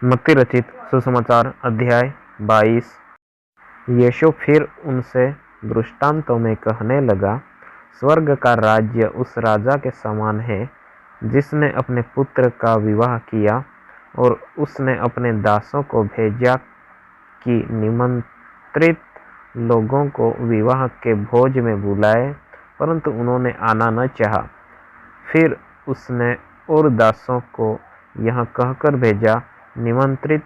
मत्ती रचित सुसमाचार अध्याय 22। यीशु फिर उनसे दृष्टांतों में कहने लगा, स्वर्ग का राज्य उस राजा के समान है जिसने अपने पुत्र का विवाह किया, और उसने अपने दासों को भेजा कि निमंत्रित लोगों को विवाह के भोज में बुलाए, परंतु उन्होंने आना न चाहा। फिर उसने और दासों को यह कहकर भेजा, निमंत्रित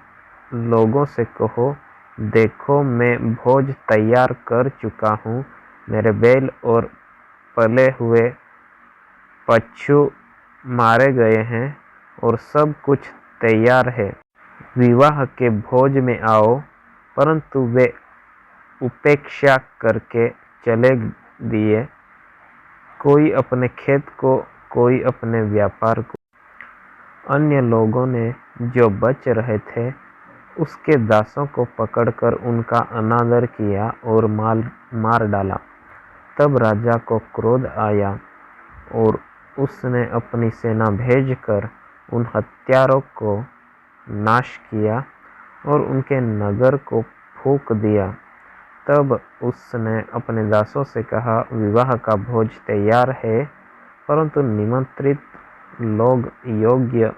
लोगों से कहो, देखो मैं भोज तैयार कर चुका हूँ, मेरे बैल और पले हुए पशु मारे गए हैं और सब कुछ तैयार है, विवाह के भोज में आओ। परंतु वे उपेक्षा करके चले दिए, कोई अपने खेत को, कोई अपने व्यापार को। अन्य लोगों ने जो बच रहे थे उसके दासों को पकड़कर उनका अनादर किया और मार डाला। तब राजा को क्रोध आया और उसने अपनी सेना भेजकर उन हत्यारों को नाश किया और उनके नगर को फूंक दिया। तब उसने अपने दासों से कहा, विवाह का भोज तैयार है, परंतु निमंत्रित लोग योग्य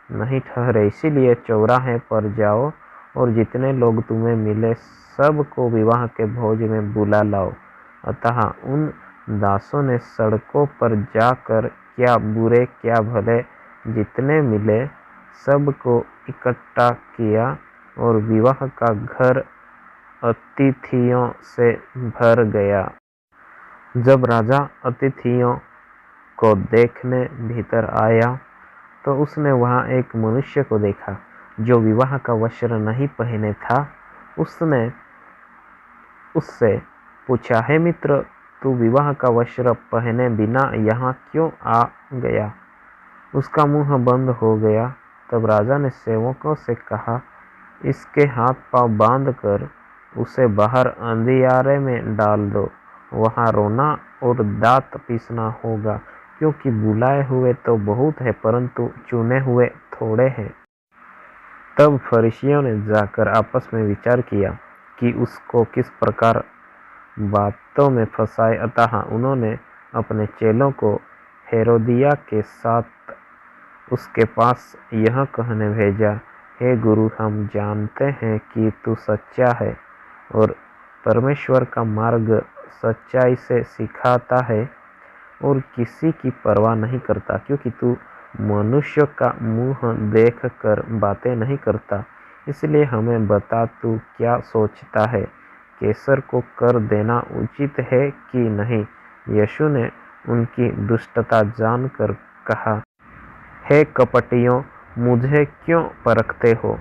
नहीं ठहरे, इसीलिए चौराहे पर जाओ और जितने लोग तुम्हें मिले सबको विवाह के भोज में बुला लाओ। अतः उन दासों ने सड़कों पर जाकर क्या बुरे क्या भले जितने मिले सबको इकट्ठा किया, और विवाह का घर अतिथियों से भर गया। जब राजा अतिथियों को देखने भीतर आया तो उसने वहां एक मनुष्य को देखा जो विवाह का वस्त्र नहीं पहने था। उसने उससे पूछा, हे मित्र, तू विवाह का वस्त्र पहने बिना यहाँ क्यों आ गया? उसका मुंह बंद हो गया। तब राजा ने सेवकों से कहा, इसके हाथ पांव बांधकर उसे बाहर अंधियारे में डाल दो, वहां रोना और दांत पीसना होगा, क्योंकि बुलाए हुए तो बहुत है परंतु चुने हुए थोड़े हैं। तब फरीसियों ने जाकर आपस में विचार किया कि उसको किस प्रकार बातों में फंसाए। अतः उन्होंने अपने चेलों को हेरोदिया के साथ उसके पास यह कहने भेजा, हे गुरु, हम जानते हैं कि तू सच्चा है और परमेश्वर का मार्ग सच्चाई से सिखाता है और किसी की परवाह नहीं करता, क्योंकि तू मनुष्य का मुंह देख कर बातें नहीं करता। इसलिए हमें बता, तू क्या सोचता है, कैसर को कर देना उचित है कि नहीं? यीशु ने उनकी दुष्टता जानकर कहा, हे कपटियों, मुझे क्यों परखते हो?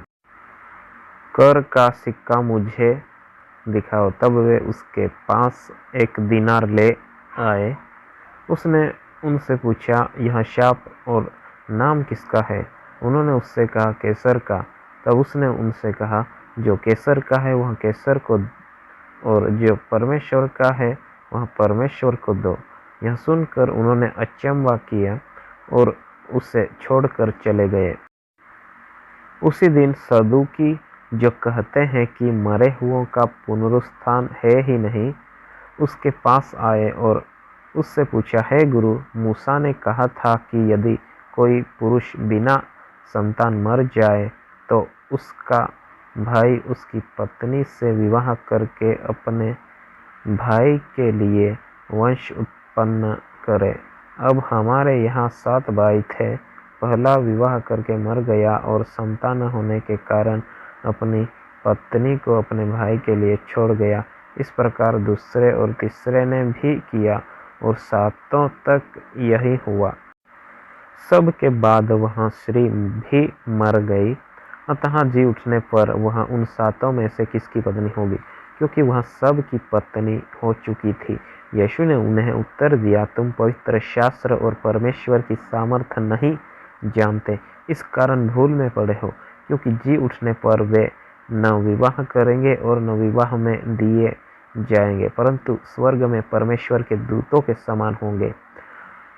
कर का सिक्का मुझे दिखाओ। तब वे उसके पास एक दीनार ले आए। उसने उनसे पूछा, यह शाप और नाम किसका है? उन्होंने उससे कहा, कैसर का। तब उसने उनसे कहा, जो कैसर का है वह कैसर को, और जो परमेश्वर का है वह परमेश्वर को दो। यह सुनकर उन्होंने अचंभा किया और उसे छोड़कर चले गए। उसी दिन सदूकी, जो कहते हैं कि मरे हुओं का पुनरुत्थान है ही नहीं, उसके पास आए और उससे पूछा, हे गुरु, मूसा ने कहा था कि यदि कोई पुरुष बिना संतान मर जाए तो उसका भाई उसकी पत्नी से विवाह करके अपने भाई के लिए वंश उत्पन्न करे। अब हमारे यहाँ 7 भाई थे। पहला विवाह करके मर गया और संतान न होने के कारण अपनी पत्नी को अपने भाई के लिए छोड़ गया। इस प्रकार दूसरे और तीसरे ने भी किया और 7 तक यही हुआ। सब के बाद वह स्त्री भी मर गई। अतः जी उठने पर वह उन 7 में से किसकी पत्नी होगी, क्योंकि वह सब की पत्नी हो चुकी थी। यीशु ने उन्हें उत्तर दिया, तुम पवित्र शास्त्र और परमेश्वर की सामर्थ्य नहीं जानते, इस कारण भूल में पड़े हो। क्योंकि जी उठने पर वे न विवाह करेंगे और न विवाह में दिए जाएंगे, परंतु स्वर्ग में परमेश्वर के दूतों के समान होंगे।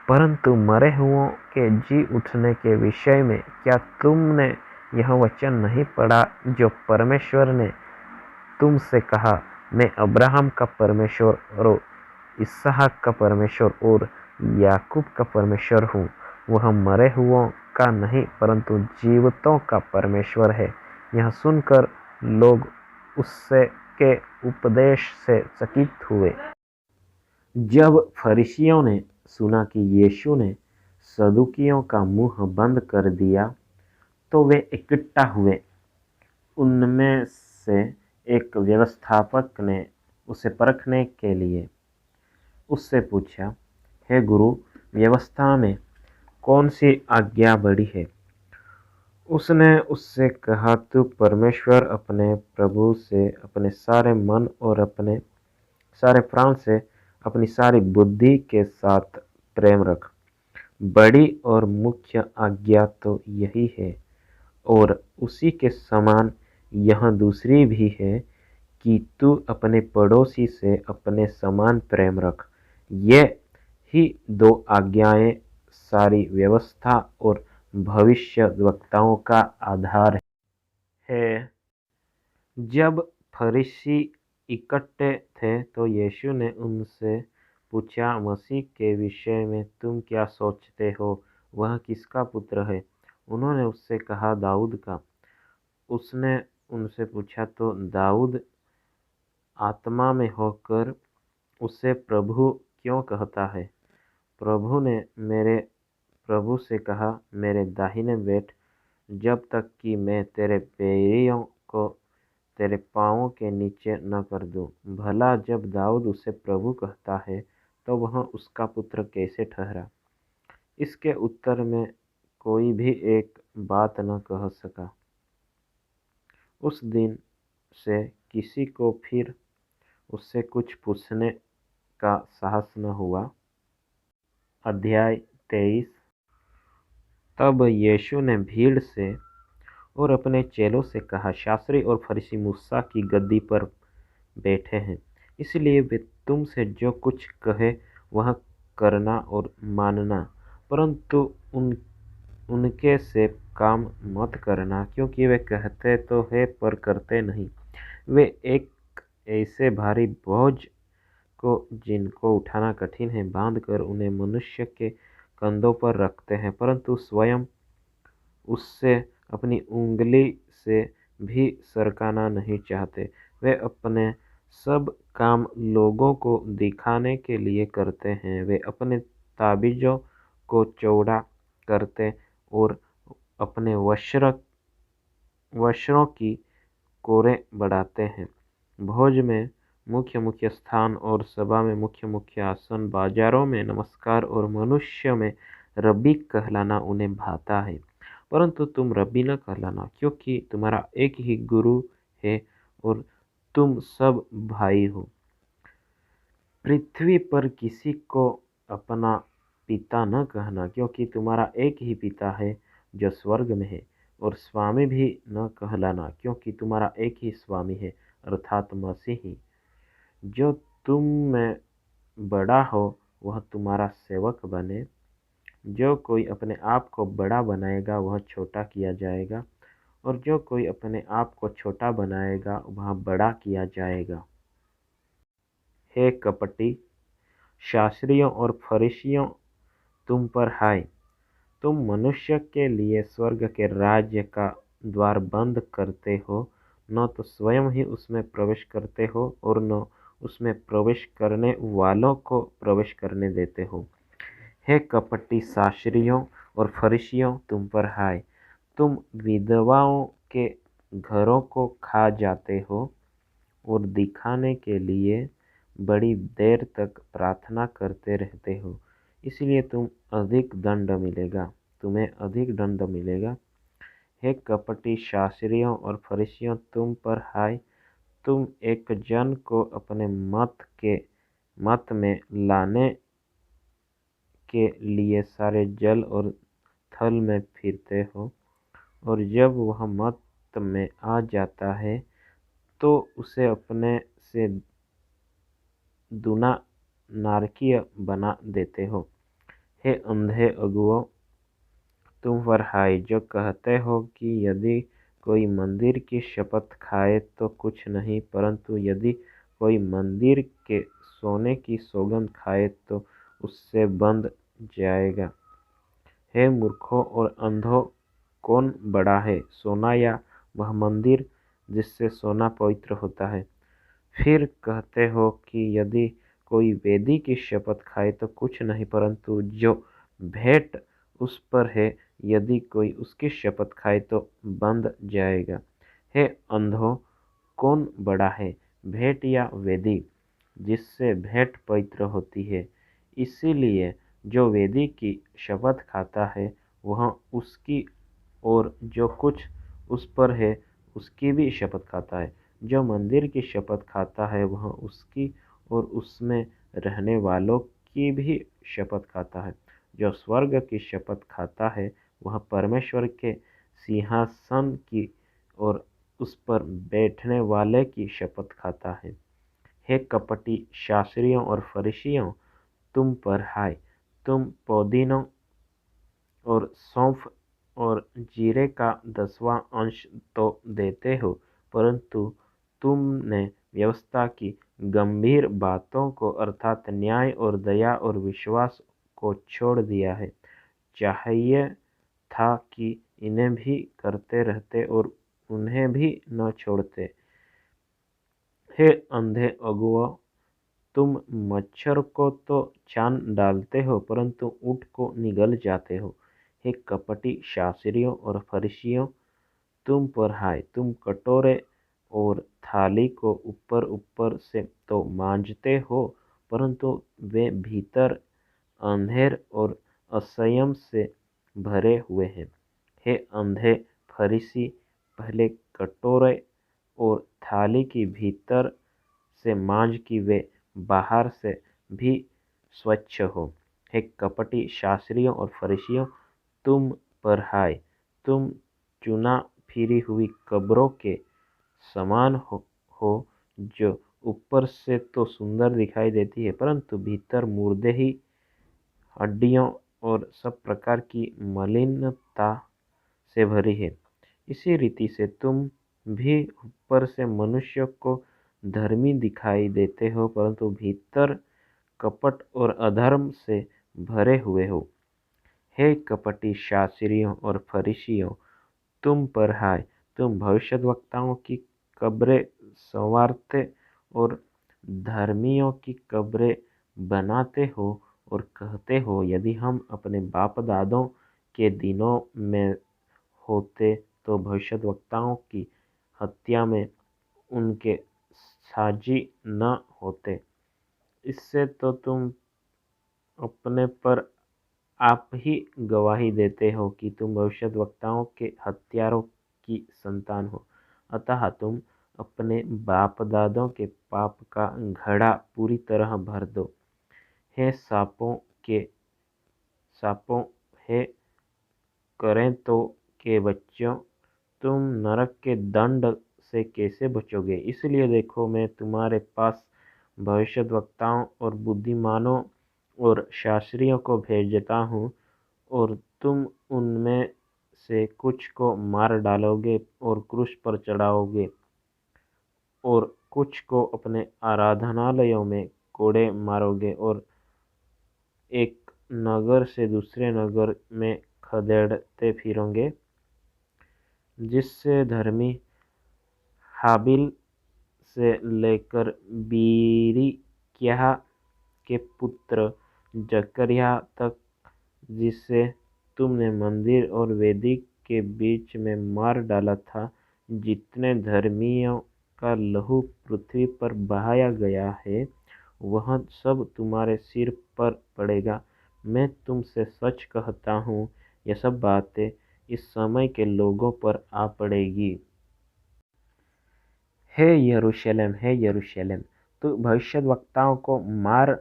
परंतु मरे हुओं के जी उठने के विषय में क्या तुमने यह वचन नहीं पढ़ा जो परमेश्वर ने तुमसे कहा, मैं अब्राहम का परमेश्वर और इसहाक का परमेश्वर और याकूब का परमेश्वर हूँ। वह मरे हुओं का नहीं परंतु जीवितों का परमेश्वर है। यह सुनकर लोग उससे के उपदेश से चकित हुए। जब फरीसियों ने सुना कि यीशु ने सदुकियों का मुंह बंद कर दिया तो वे इकट्ठा हुए। उनमें से एक व्यवस्थापक ने उसे परखने के लिए उससे पूछा, हे गुरु, व्यवस्था में कौन सी आज्ञा बड़ी है? उसने उससे कहा, तू परमेश्वर अपने प्रभु से अपने सारे मन और अपने सारे प्राण से अपनी सारी बुद्धि के साथ प्रेम रख। बड़ी और मुख्य आज्ञा तो यही है, और उसी के समान यह दूसरी भी है कि तू अपने पड़ोसी से अपने समान प्रेम रख। ये ही दो आज्ञाएं सारी व्यवस्था और भविष्यद्वक्ताओं का आधार है। जब फरीसी इकट्ठे थे तो यीशु ने उनसे पूछा, मसीह के विषय में तुम क्या सोचते हो? वह किसका पुत्र है? उन्होंने उससे कहा, दाऊद का। उसने उनसे पूछा, तो दाऊद आत्मा में होकर उसे प्रभु क्यों कहता है? प्रभु ने मेरे प्रभु से कहा, मेरे दाहिने बैठ, जब तक कि मैं तेरे बैरियों को तेरे पाँवों के नीचे न कर दूं। भला जब दाऊद उसे प्रभु कहता है तो वह उसका पुत्र कैसे ठहरा? इसके उत्तर में कोई भी एक बात न कह सका। उस दिन से किसी को फिर उससे कुछ पूछने का साहस न हुआ। अध्याय 23। तब यीशु ने भीड़ से और अपने चेलों से कहा, शास्त्री और फरीसी मूसा की गद्दी पर बैठे हैं, इसलिए वे तुमसे जो कुछ कहे वह करना और मानना, परंतु उनके से काम मत करना, क्योंकि वे कहते तो है पर करते नहीं। वे एक ऐसे भारी बोझ को जिनको उठाना कठिन है बांधकर उन्हें मनुष्य के कंधों पर रखते हैं, परंतु स्वयं उससे अपनी उंगली से भी सरकाना नहीं चाहते। वे अपने सब काम लोगों को दिखाने के लिए करते हैं। वे अपने ताबीज़ों को चौड़ा करते और अपने वस्त्रों की कोरें बढ़ाते हैं। भोज में मुख्य मुख्य स्थान और सभा में मुख्य मुख्य आसन, बाजारों में नमस्कार और मनुष्य में रब्बी कहलाना उन्हें भाता है। परंतु तुम रब्बी न कहलाना, क्योंकि तुम्हारा एक ही गुरु है और तुम सब भाई हो। पृथ्वी पर किसी को अपना पिता न कहना, क्योंकि तुम्हारा एक ही पिता है जो स्वर्ग में है। और स्वामी भी न कहलाना, क्योंकि तुम्हारा एक ही स्वामी है, अर्थात मसीही। जो तुम में बड़ा हो वह तुम्हारा सेवक बने। जो कोई अपने आप को बड़ा बनाएगा वह छोटा किया जाएगा, और जो कोई अपने आप को छोटा बनाएगा वह बड़ा किया जाएगा। हे कपटी शास्त्रियों और फरीसियों, तुम पर हाय! तुम मनुष्य के लिए स्वर्ग के राज्य का द्वार बंद करते हो, न तो स्वयं ही उसमें प्रवेश करते हो और न उसमें प्रवेश करने वालों को प्रवेश करने देते हो। हे कपटी शास्त्रियों और फरीसियों, तुम पर हाय! तुम विधवाओं के घरों को खा जाते हो और दिखाने के लिए बड़ी देर तक प्रार्थना करते रहते हो, इसलिए तुम्हें अधिक दंड मिलेगा। हे कपटी शास्त्रियों और फरीसियों, तुम पर हाय! तुम एक जन को अपने मत में लाने के लिए सारे जल और थल में फिरते हो, और जब वह मत में आ जाता है तो उसे अपने से दुना नारकीय बना देते हो। हे अंधे अगुओं, तुम पर हाय जो कहते हो कि यदि कोई मंदिर की शपथ खाए तो कुछ नहीं, परंतु यदि कोई मंदिर के सोने की सौगंध खाए तो उससे बंध जाएगा। हे मूर्खों और अंधों, कौन बड़ा है, सोना या वह मंदिर जिससे सोना पवित्र होता है? फिर कहते हो कि यदि कोई वेदी की शपथ खाए तो कुछ नहीं, परंतु जो भेंट उस पर है, यदि कोई उसकी शपथ खाए तो बंध जाएगा। हे अंधों, कौन बड़ा है, भेंट या वेदी जिससे भेंट पवित्र होती है? इसीलिए जो वेदी की शपथ खाता है वह उसकी और जो कुछ उस पर है उसकी भी शपथ खाता है। जो मंदिर की शपथ खाता है वह उसकी और उसमें रहने वालों की भी शपथ खाता है। जो स्वर्ग की शपथ खाता है वह परमेश्वर के सिंहासन की और उस पर बैठने वाले की शपथ खाता है। हे कपटी शास्त्रियों और फरीसियों, तुम पर हाय, तुम पुदीनों और सौंफ और जीरे का 10वां अंश तो देते हो, परंतु तुमने व्यवस्था की गंभीर बातों को अर्थात न्याय और दया और विश्वास को छोड़ दिया है। चाहिए था कि इन्हें भी करते रहते और उन्हें भी न छोड़ते। हे अंधे अगुओं, तुम मच्छर को तो छान डालते हो परंतु ऊँट को निगल जाते हो। हे कपटी शास्त्रियों और फरीसियों, तुम पर हाय, तुम कटोरे और थाली को ऊपर ऊपर से तो मांजते हो, परंतु वे भीतर अंधेर और असंयम से भरे हुए हैं। हे अंधे फरीसी, पहले कटोरे और थाली की भीतर से मांझ कि वे बाहर से भी स्वच्छ हो। हे कपटी शास्त्रियों और फरीसियों, तुम पर हाय, तुम चुना फिरी हुई कब्रों के समान हो जो ऊपर से तो सुंदर दिखाई देती है परंतु भीतर मुर्दे ही, हड्डियों और सब प्रकार की मलिनता से भरी है। इसी रीति से तुम भी ऊपर से मनुष्य को धर्मी दिखाई देते हो परंतु भीतर कपट और अधर्म से भरे हुए हो। हे कपटी शास्त्रियों और फरीसियों, तुम पर हाय, तुम भविष्यद्वक्ताओं की कब्रें संवारते और धर्मियों की कब्रें बनाते हो और कहते हो, यदि हम अपने बाप दादों के दिनों में होते तो भविष्यद्वक्ताओं की हत्या में उनके साझी न होते। इससे तो तुम अपने पर आप ही गवाही देते हो कि तुम भविष्यद्वक्ताओं के हत्यारों की संतान हो। अतः तुम अपने बाप दादों के पाप का घड़ा पूरी तरह भर दो। हे सापों, हे करेंतों के बच्चों, तुम नरक के दंड से कैसे बचोगे? इसलिए देखो, मैं तुम्हारे पास भविष्यद्वक्ताओं और बुद्धिमानों और शास्त्रियों को भेजता हूँ, और तुम उनमें से कुछ को मार डालोगे और क्रूस पर चढ़ाओगे, और कुछ को अपने आराधनालयों में कोड़े मारोगे, और एक नगर से दूसरे नगर में खदेड़ते फिरोगे। जिससे धर्मी हाबिल से लेकर बीरिक्याह के पुत्र जकर्याह तक, जिसे तुमने मंदिर और वेदी के बीच में मार डाला था, जितने धर्मियों का लहू पृथ्वी पर बहाया गया है, वह सब तुम्हारे सिर पर पड़ेगा। मैं तुमसे सच कहता हूँ, यह सब बातें इस समय के लोगों पर आ पड़ेगी। हे यरूशलेम, हे यरूशलेम, तू भविष्यद्वक्ताओं को मार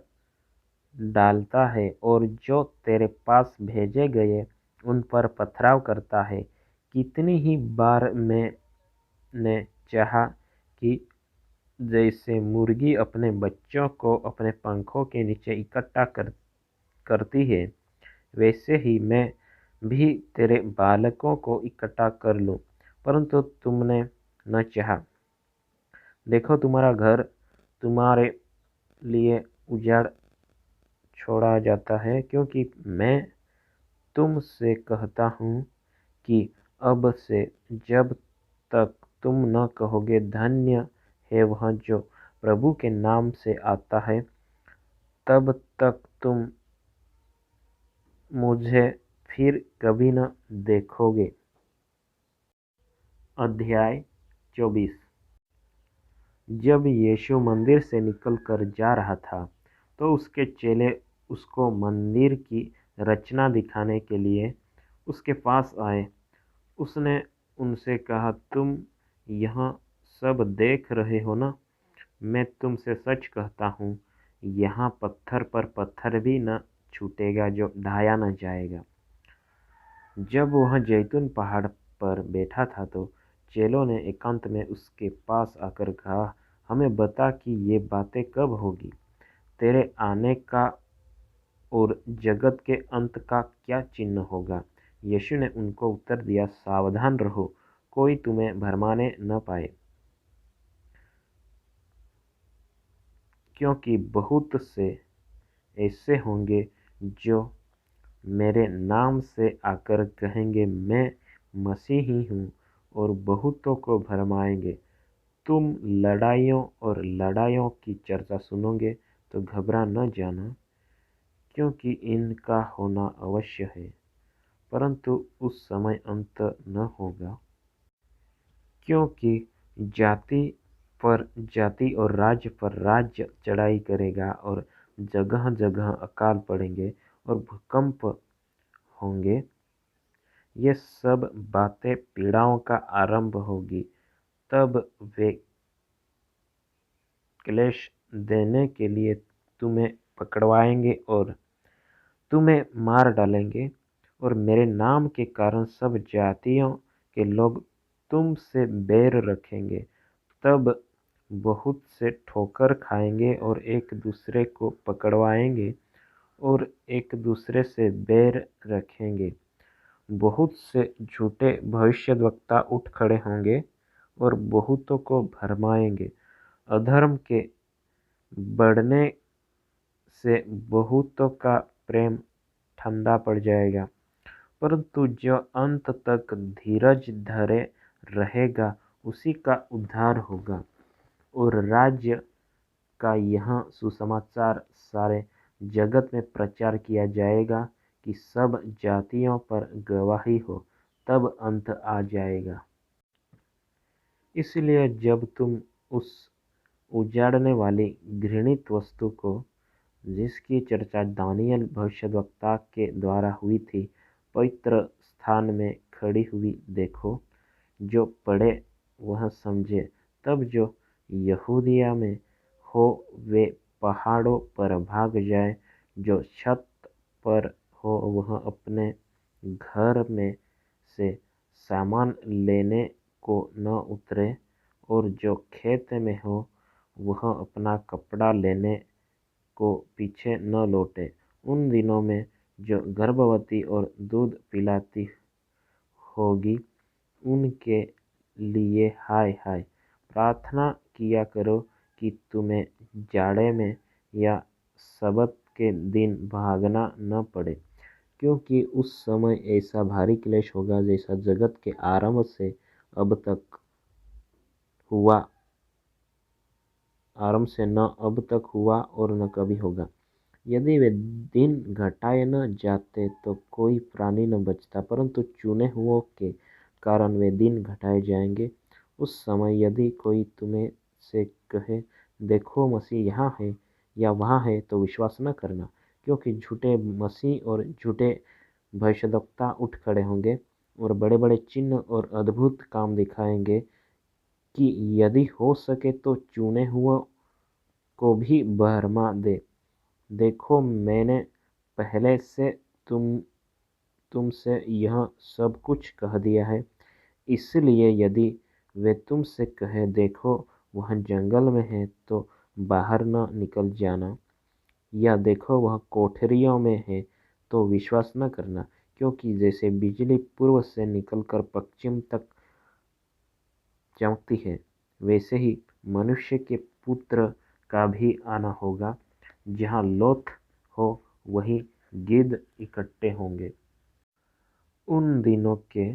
डालता है और जो तेरे पास भेजे गए उन पर पथराव करता है। कितनी ही बार मैंने चाहा कि जैसे मुर्गी अपने बच्चों को अपने पंखों के नीचे इकट्ठा करती है, वैसे ही मैं भी तेरे बालकों को इकट्ठा कर लूं, परंतु तुमने न चाहा। देखो, तुम्हारा घर तुम्हारे लिए उजाड़ छोड़ा जाता है, क्योंकि मैं तुमसे कहता हूँ कि अब से जब तक तुम न कहोगे धन्य है वह जो प्रभु के नाम से आता है, तब तक तुम मुझे फिर कभी न देखोगे। अध्याय 24। जब यीशु मंदिर से निकलकर जा रहा था, तो उसके चेले उसको मंदिर की रचना दिखाने के लिए उसके पास आए। उसने उनसे कहा, तुम यह सब देख रहे हो ना? मैं तुमसे सच कहता हूँ, यहाँ पत्थर पर पत्थर भी न छूटेगा जो ढाया न जाएगा। जब वह जैतून पहाड़ पर बैठा था, तो चेलों ने एकांत में उसके पास आकर कहा, हमें बता कि ये बातें कब होगी, तेरे आने का और जगत के अंत का क्या चिन्ह होगा। यीशु ने उनको उत्तर दिया, सावधान रहो, कोई तुम्हें भरमाने न पाए, क्योंकि बहुत से ऐसे होंगे जो मेरे नाम से आकर कहेंगे, मैं मसीह ही हूँ, और बहुतों को भरमाएंगे। तुम लड़ाइयों और लड़ाइयों की चर्चा सुनोगे तो घबरा न जाना, क्योंकि इनका होना अवश्य है, परंतु उस समय अंत न होगा। क्योंकि जाति पर जाति और राज्य पर राज्य चढ़ाई करेगा, और जगह जगह अकाल पड़ेंगे और भूकंप होंगे। ये सब बातें पीड़ाओं का आरंभ होगी। तब वे क्लेश देने के लिए तुम्हें पकड़वाएंगे और तुम्हें मार डालेंगे, और मेरे नाम के कारण सब जातियों के लोग तुमसे बैर रखेंगे। तब बहुत से ठोकर खाएंगे और एक दूसरे को पकड़वाएंगे और एक दूसरे से बैर रखेंगे। बहुत से झूठे भविष्यद्वक्ता उठ खड़े होंगे और बहुतों को भरमाएंगे। अधर्म के बढ़ने से बहुतों का प्रेम ठंडा पड़ जाएगा, परंतु जो अंत तक धीरज धरे रहेगा उसी का उद्धार होगा। और राज्य का यह सुसमाचार सारे जगत में प्रचार किया जाएगा कि सब जातियों पर गवाही हो, तब अंत आ जाएगा। इसलिए जब तुम उस उजाड़ने वाली घृणित वस्तु को, जिसकी चर्चा दानियल भविष्यद्वक्ता के द्वारा हुई थी, पवित्र स्थान में खड़ी हुई देखो, जो पढ़े वह समझे। तब जो यहूदिया में हो वे पहाड़ों पर भाग जाए, जो छत पर हो वह अपने घर में से सामान लेने को न उतरे, और जो खेत में हो वह अपना कपड़ा लेने को पीछे न लौटे। उन दिनों में जो गर्भवती और दूध पिलाती होगी, उनके लिए हाय हाय। प्रार्थना किया करो कि तुम्हें जाड़े में या सबत के दिन भागना न पड़े, क्योंकि उस समय ऐसा भारी क्लेश होगा जैसा जगत के आरंभ से अब तक हुआ, आरंभ से न अब तक हुआ और न कभी होगा। यदि वे दिन घटाए न जाते तो कोई प्राणी न बचता, परंतु चुने हुओं के कारण वे दिन घटाए जाएंगे। उस समय यदि कोई तुम्हें से कहे, देखो मसीह यहाँ है या वहाँ है, तो विश्वास न करना, क्योंकि झूठे मसीह और झूठे भविष्यद्वक्ता उठ खड़े होंगे और बड़े बड़े चिन्ह और अद्भुत काम दिखाएंगे, कि यदि हो सके तो चुने हुओं को भी भरमा दे। देखो, मैंने पहले से तुमसे यह सब कुछ कह दिया है। इसलिए यदि वे तुमसे कहे, देखो वह जंगल में है, तो बाहर न निकल जाना, या देखो वह कोठरियों में है, तो विश्वास न करना। क्योंकि जैसे बिजली पूर्व से निकलकर पश्चिम तक चमकती है, वैसे ही मनुष्य के पुत्र का भी आना होगा। जहाँ लोथ हो वहीं गिद्ध इकट्ठे होंगे। उन दिनों के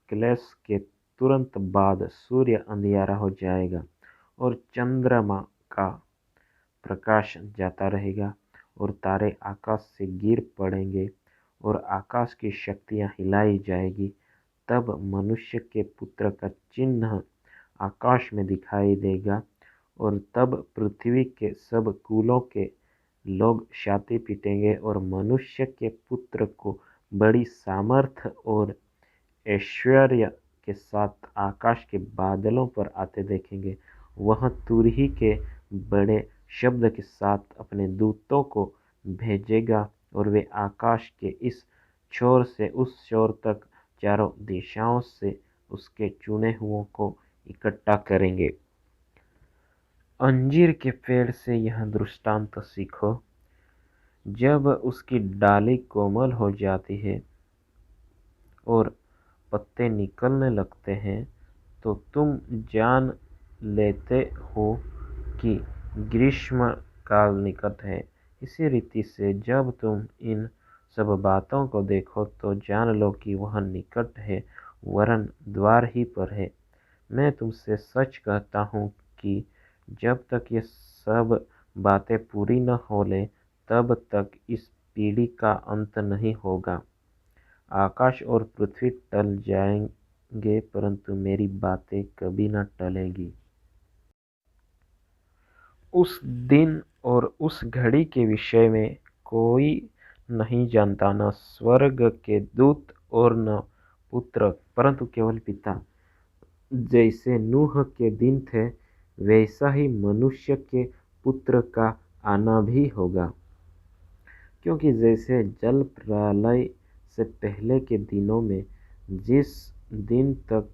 क्लेश के तुरंत बाद सूर्य अंधियारा हो जाएगा और चंद्रमा का प्रकाश जाता रहेगा और तारे आकाश से गिर पड़ेंगे और आकाश की शक्तियाँ हिलाई जाएगी। तब मनुष्य के पुत्र का चिन्ह आकाश में दिखाई देगा और तब पृथ्वी के सब कुलों के लोग छाती पीटेंगे और मनुष्य के पुत्र को बड़ी सामर्थ्य और ऐश्वर्य के साथ आकाश के बादलों पर आते देखेंगे। वह तुरही के बड़े शब्द के साथ अपने दूतों को भेजेगा और वे आकाश के इस छोर से उस छोर तक चारों दिशाओं से उसके चुने हुओं को इकट्ठा करेंगे। अंजीर के पेड़ से यह दृष्टांत सीखो। जब उसकी डाली कोमल हो जाती है और पत्ते निकलने लगते हैं, तो तुम जान लेते हो कि ग्रीष्म काल निकट है। इसी रीति से जब तुम इन सब बातों को देखो तो जान लो कि वह निकट है, वरन द्वार ही पर है। मैं तुमसे सच कहता हूँ कि जब तक ये सब बातें पूरी न हो ले, तब तक इस पीढ़ी का अंत नहीं होगा। आकाश और पृथ्वी टल जाएंगे, परंतु मेरी बातें कभी न टलेंगी। उस दिन और उस घड़ी के विषय में कोई नहीं जानता, न स्वर्ग के दूत और न पुत्र, परंतु केवल पिता। जैसे नूह के दिन थे, वैसा ही मनुष्य के पुत्र का आना भी होगा। क्योंकि जैसे जल प्रलय से पहले के दिनों में जिस दिन तक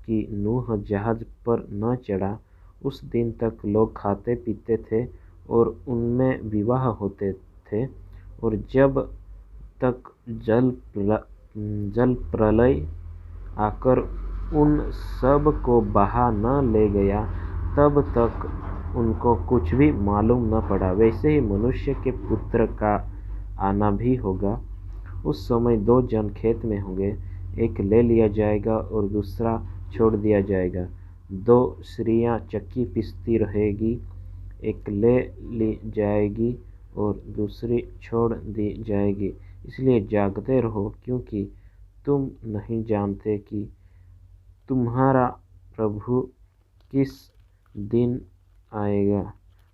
कि नूह जहाज पर न चढ़ा, उस दिन तक लोग खाते पीते थे और उनमें विवाह होते थे, और जब तक जल प्रलय आकर उन सब को बहा न ले गया, तब तक उनको कुछ भी मालूम न पड़ा। वैसे ही मनुष्य के पुत्र का आना भी होगा। उस समय दो जन खेत में होंगे, एक ले लिया जाएगा और दूसरा छोड़ दिया जाएगा। दो स्त्रियां चक्की पीसती रहेगी, एक ले ली जाएगी और दूसरी छोड़ दी जाएगी। इसलिए जागते रहो, क्योंकि तुम नहीं जानते कि तुम्हारा प्रभु किस दिन आएगा।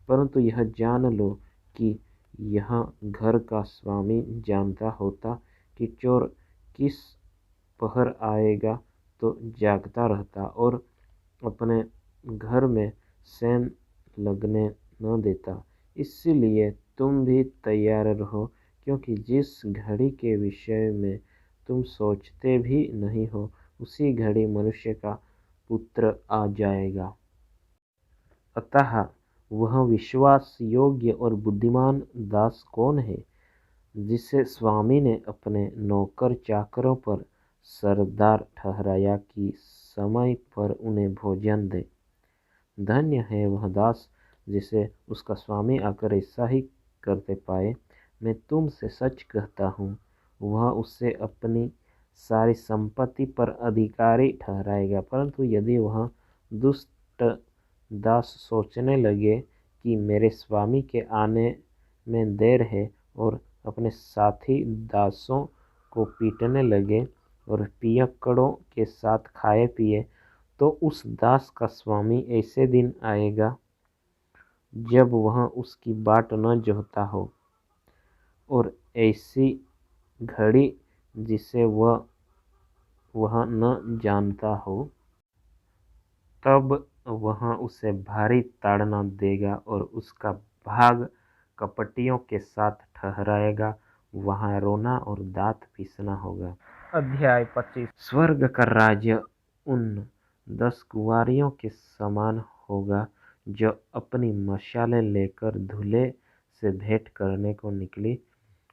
परंतु यह जान लो कि यह घर का स्वामी जानता होता कि चोर किस पहर आएगा, तो जागता रहता और अपने घर में सैन लगने न देता। इसलिए तुम भी तैयार रहो, क्योंकि जिस घड़ी के विषय में तुम सोचते भी नहीं हो, उसी घड़ी मनुष्य का पुत्र आ जाएगा। अतः वह विश्वास योग्य और बुद्धिमान दास कौन है, जिसे स्वामी ने अपने नौकर चाकरों पर सरदार ठहराया कि समय पर उन्हें भोजन दे। धन्य है वह दास जिसे उसका स्वामी आकर ऐसा ही करते पाए। मैं तुमसे सच कहता हूँ, वह उससे अपनी सारी संपत्ति पर अधिकारी ठहराएगा। परंतु यदि वह दुष्ट दास सोचने लगे कि मेरे स्वामी के आने में देर है, और अपने साथी दासों को पीटने लगे और पियक्कड़ों के साथ खाए पिए, तो उस दास का स्वामी ऐसे दिन आएगा जब वह उसकी बाट न जोहता हो, और ऐसी घड़ी जिसे वह न जानता हो। तब वह उसे भारी ताड़ना देगा और उसका भाग कपटियों के साथ ठहराएगा। वहाँ रोना और दांत पीसना होगा। अध्याय 25। स्वर्ग का राज्य उन 10 कुंवारियों के समान होगा जो अपनी मशालें लेकर दूल्हे से भेंट करने को निकली।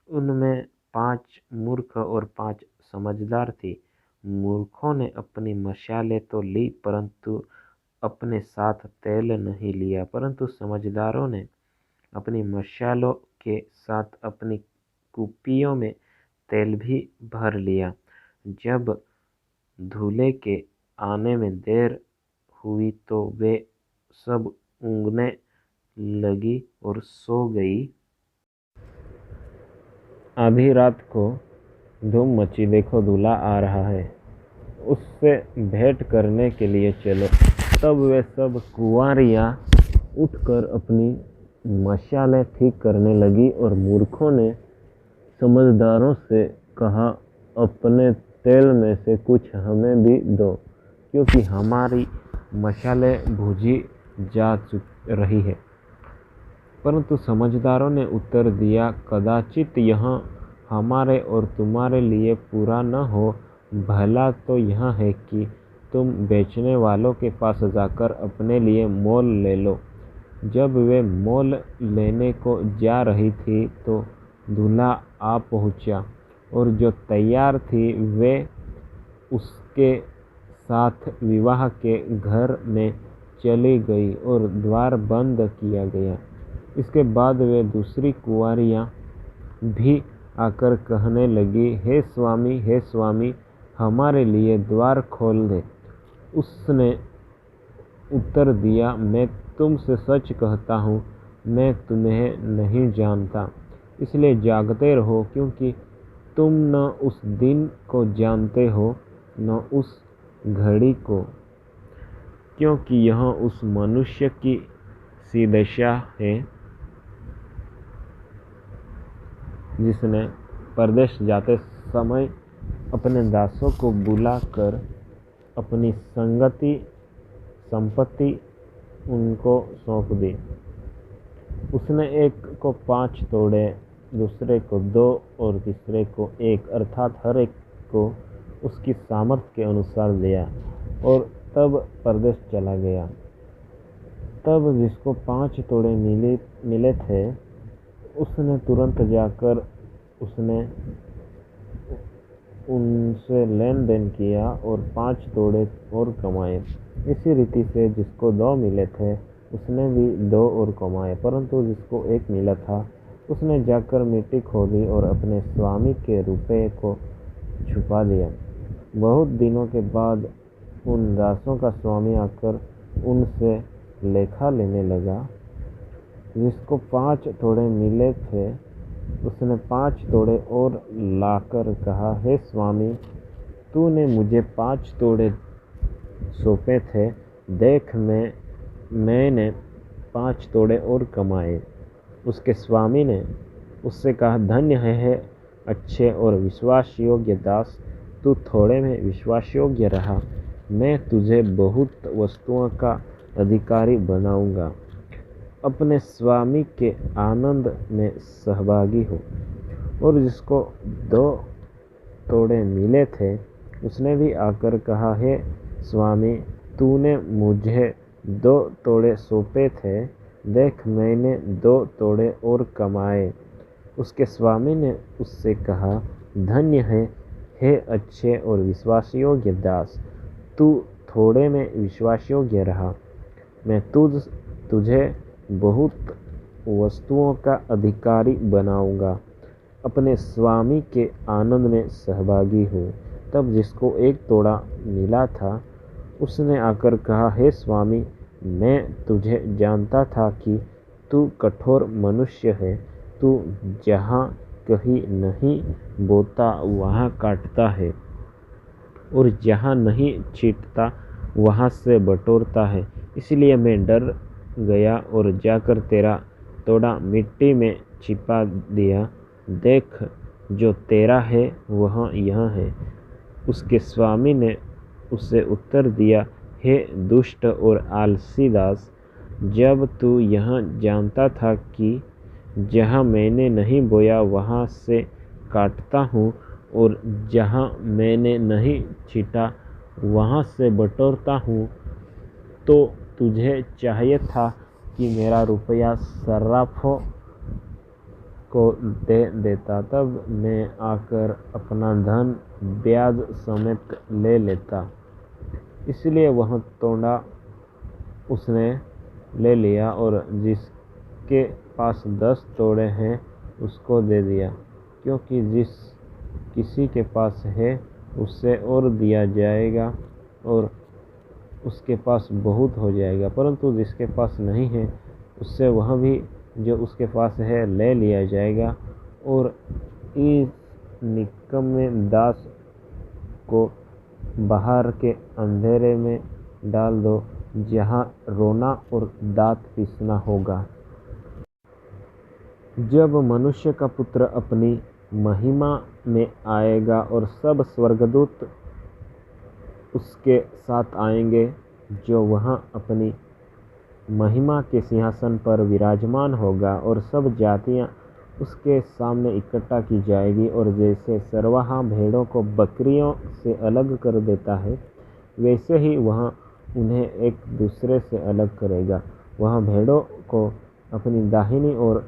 उनमें 5 मूर्ख और 5 समझदार थे। मूर्खों ने अपनी मशालें तो ली, परंतु अपने साथ तेल नहीं लिया, परंतु समझदारों ने अपनी मशालों के साथ अपनी कुप्पियों में तेल भी भर लिया। जब दूल्हे के आने में देर हुई तो वे सब ऊँघने लगी और सो गई। आधी रात को धूम मची, देखो दूल्हा आ रहा है, उससे भेंट करने के लिए चलो। तब वे सब कुंवारियाँ उठकर अपनी मशालें ठीक करने लगी और मूर्खों ने समझदारों से कहा, अपने तेल में से कुछ हमें भी दो, क्योंकि हमारी मशालें बुझी जा रही है। परंतु समझदारों ने उत्तर दिया, कदाचित यह हमारे और तुम्हारे लिए पूरा न हो। भला तो यह है कि तुम बेचने वालों के पास जाकर अपने लिए मोल ले लो। जब वे मोल लेने को जा रही थी तो दूल्हा आ पहुंचा, और जो तैयार थी वे उसके साथ विवाह के घर में चली गई और द्वार बंद किया गया। इसके बाद वे दूसरी कुंवारियाँ भी आकर कहने लगी, हे स्वामी, हमारे लिए द्वार खोल दे। उसने उत्तर दिया, मैं तुमसे सच कहता हूँ, मैं तुम्हें नहीं जानता। इसलिए जागते रहो, क्योंकि तुम न उस दिन को जानते हो न उस घड़ी को, क्योंकि यह उस मनुष्य की सी दशा है जिसने परदेश जाते समय अपने दासों को बुलाकर अपनी संपत्ति उनको सौंप दी। उसने एक को 5 तोड़े, दूसरे को 2 और तीसरे को 1, अर्थात हर एक को उसकी सामर्थ्य के अनुसार दिया, और तब परदेश चला गया। तब जिसको 5 तोड़े मिले थे, उसने तुरंत जाकर उसने उनसे लेन देन किया और 5 तोड़े और कमाए। इसी रीति से जिसको 2 मिले थे उसने भी 2 और कमाए, परंतु जिसको 1 मिला था उसने जाकर मिट्टी खोदी और अपने स्वामी के रुपये को छुपा दिया। बहुत दिनों के बाद उन दासों का स्वामी आकर उनसे लेखा लेने लगा। जिसको 5 तोड़े मिले थे उसने 5 तोड़े और लाकर कहा, हे स्वामी, तूने मुझे 5 तोड़े सौंपे थे, देख मैंने 5 तोड़े और कमाए। उसके स्वामी ने उससे कहा, धन्य है अच्छे और विश्वास योग्य दास, तू थोड़े में विश्वास योग्य रहा, मैं तुझे बहुत वस्तुओं का अधिकारी बनाऊंगा। अपने स्वामी के आनंद में सहभागी हो। और जिसको 2 तोड़े मिले थे उसने भी आकर कहा, हे स्वामी, तूने मुझे 2 तोड़े सौंपे थे, देख मैंने 2 तोड़े और कमाए। उसके स्वामी ने उससे कहा, धन्य है अच्छे और विश्वास योग्य दास, तू थोड़े में विश्वास योग्य रहा, मैं तुझे बहुत वस्तुओं का अधिकारी बनाऊंगा। अपने स्वामी के आनंद में सहभागी हो। तब जिसको 1 तोड़ा मिला था उसने आकर कहा, हे स्वामी, मैं तुझे जानता था कि तू कठोर मनुष्य है, तू जहाँ कहीं नहीं बोता वहाँ काटता है, और जहाँ नहीं छींटता वहाँ से बटोरता है। इसलिए मैं डर गया और जाकर तेरा तोड़ा मिट्टी में छिपा दिया। देख, जो तेरा है वह यहाँ है। उसके स्वामी ने उसे उत्तर दिया, हे दुष्ट और आलसी दास, जब तू यह जानता था कि जहाँ मैंने नहीं बोया वहाँ से काटता हूँ, और जहाँ मैंने नहीं छींटा वहाँ से बटोरता हूँ, तो तुझे चाहिए था कि मेरा रुपया सर्राफों को दे देता, तब मैं आकर अपना धन ब्याज समेत ले लेता। इसलिए वह तोड़ा उसने ले लिया और जिसके पास 10 तोड़े हैं उसको दे दिया, क्योंकि जिस किसी के पास है उससे और दिया जाएगा और उसके पास बहुत हो जाएगा, परंतु जिसके पास नहीं है उससे वह भी जो उसके पास है ले लिया जाएगा। और इस निकम्मे दास को बाहर के अंधेरे में डाल दो, जहाँ रोना और दांत पीसना होगा। जब मनुष्य का पुत्र अपनी महिमा में आएगा और सब स्वर्गदूत उसके साथ आएंगे, जो वहाँ अपनी महिमा के सिंहासन पर विराजमान होगा, और सब जातियाँ उसके सामने इकट्ठा की जाएगी। और जैसे चरवाहा भेड़ों को बकरियों से अलग कर देता है, वैसे ही वह उन्हें एक दूसरे से अलग करेगा। वह भेड़ों को अपनी दाहिनी और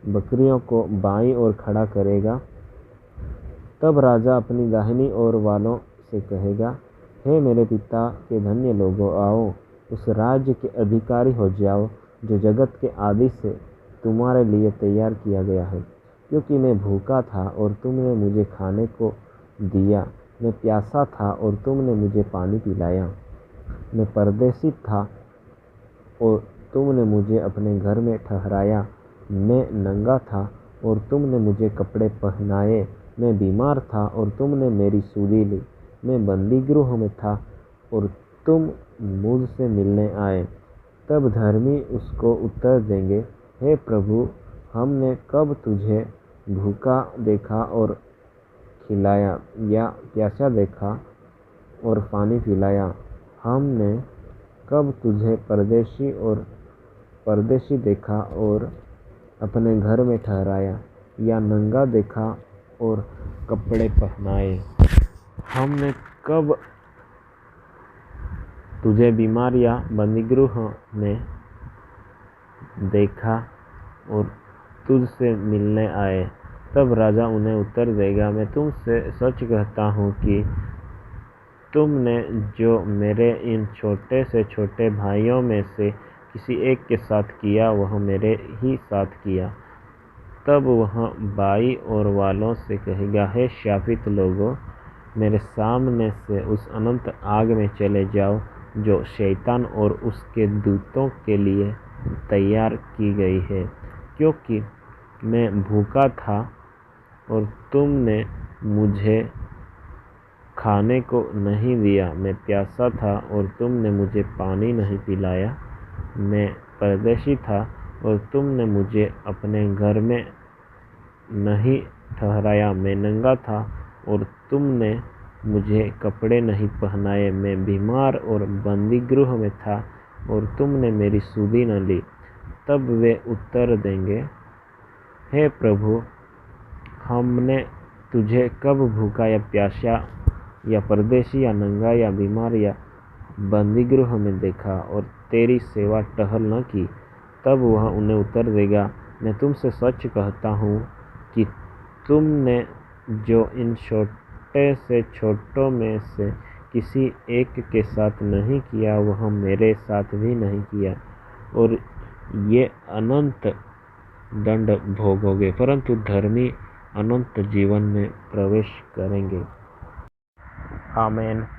बकरियों को बाईं ओर खड़ा करेगा। तब राजा अपनी दाहिनी ओर वालों से कहेगा, हे मेरे पिता के धन्य लोगों, आओ उस राज्य के अधिकारी हो जाओ जो जगत के आदि से तुम्हारे लिए तैयार किया गया है। क्योंकि मैं भूखा था और तुमने मुझे खाने को दिया, मैं प्यासा था और तुमने मुझे पानी पिलाया, मैं परदेशी था और तुमने मुझे अपने घर में ठहराया, मैं नंगा था और तुमने मुझे कपड़े पहनाए, मैं बीमार था और तुमने मेरी सुधि ली, मैं बंदी गृह में था और तुम मुझसे मिलने आए। तब धर्मी उसको उत्तर देंगे, हे प्रभु, हमने कब तुझे भूखा देखा और खिलाया, या प्यासा देखा और पानी पिलाया? हमने कब तुझे परदेशी देखा और अपने घर में ठहराया, या नंगा देखा और कपड़े पहनाए? हमने कब तुझे बीमार या बंदीगृह में देखा और तुझसे मिलने आए? तब राजा उन्हें उत्तर देगा, मैं तुमसे सच कहता हूँ कि तुमने जो मेरे इन छोटे से छोटे भाइयों में से किसी एक के साथ किया, वह मेरे ही साथ किया। तब वह बाईं ओर वालों से कहेगा, हे शापित लोगों, मेरे सामने से उस अनंत आग में चले जाओ जो शैतान और उसके दूतों के लिए तैयार की गई है। क्योंकि मैं भूखा था और तुमने मुझे खाने को नहीं दिया, मैं प्यासा था और तुमने मुझे पानी नहीं पिलाया, मैं परदेशी था और तुमने मुझे अपने घर में नहीं ठहराया, मैं नंगा था और तुमने मुझे कपड़े नहीं पहनाए, मैं बीमार और बंदी गृह में था और तुमने मेरी सुधि न ली। तब वे उत्तर देंगे, हे प्रभु, हमने तुझे कब भूखा या प्यासा या परदेशी या नंगा या बीमार या बंदीगृह में देखा और तेरी सेवा टहल न की? तब वह उन्हें उत्तर देगा, मैं तुमसे सच कहता हूँ कि तुमने जो इन छोटे से छोटों में से किसी एक के साथ नहीं किया, वह मेरे साथ भी नहीं किया। और ये अनंत दंड भोगोगे, परंतु धर्मी अनंत जीवन में प्रवेश करेंगे। आमीन।